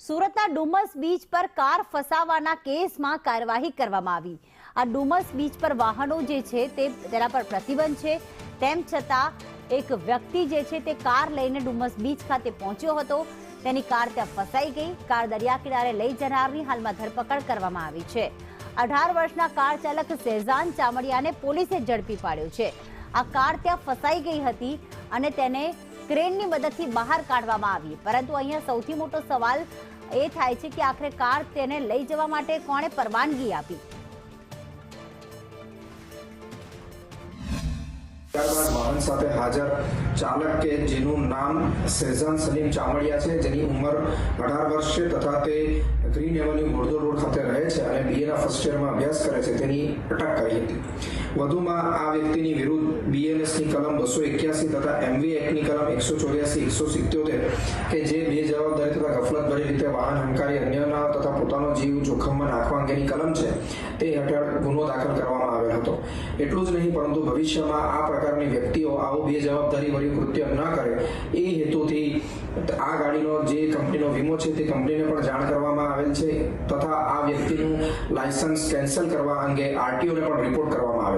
સુરતના ડુમસ બીચ પર કાર ફસાવાના કેસમાં કાર્યવાહી કરવામાં આવી। આ ડુમસ બીચ પર વાહનો જે છે તેના પર પ્રતિબંધ છે, તેમ છતાં એક વ્યક્તિ જે છે તે કાર લઈને ડુમસ બીચ ખાતે પહોંચ્યો હતો। તેની કાર ત્યાં ફસાઈ ગઈ। કાર દરિયા કિનારે લઈ જનારની હાલમાં ધરપકડ કરવામાં આવી છે। 18 વર્ષના કાર ચાલક શેઝાન ચામડિયાને પોલીસે ઝડપી પાડ્યો છે। આ કાર ત્યાં ફસાઈ ગઈ હતી અને તેને ક્રેનની મદદથી બહાર કાઢવામાં આવી, પરંતુ અહીંયા સૌથી મોટો સવાલ એ થાય છે કે આખરે કાર તેને લઈ જવા માટે કોણે પરવાનગી આપી। ત્યારબાદ વાહન સાથે હાજર ચાલક કે જેનું નામ શેઝાન સલીમ ચામડિયા છે, જેની ઉંમર 18 વર્ષ છે તથા તે ગ્રીન એવન્યુ મોરદો રોડ ખાતે રહે છે અને બીએના ફર્સ્ટ યરમાં અભ્યાસ કરે છે, તેની અટક કરી હતી। વધુમાં આ વ્યક્તિની વિરુદ્ધ બીએનએસની કલમ 281 તથા એમવી એક્ટની કલમ 184, 177 કે જે બેજવાબદારી તથા ગફલતભરી રીતે વાહન હંકારી અન્યના તથા પોતાનો જીવ જોખમમાં નાખવા અંગેની કલમ છે, તે હેઠળ ગુનો દાખલ કરવામાં આવેલ હતો। એટલું જ નહીં, પરંતુ ભવિષ્યમાં આ પ્રકારની વ્યક્તિઓ આવું બેજવાબદારીભર્યું કૃત્ય ન કરે એ હેતુથી આ ગાડીનો જે કંપનીનો વીમો છે તે કંપનીને પણ જાણ કરવામાં આવેલ છે તથા આ વ્યક્તિનું લાયસન્સ કેન્સલ કરવા અંગે આરટીઓને પણ રિપોર્ટ કરવામાં આવેલ।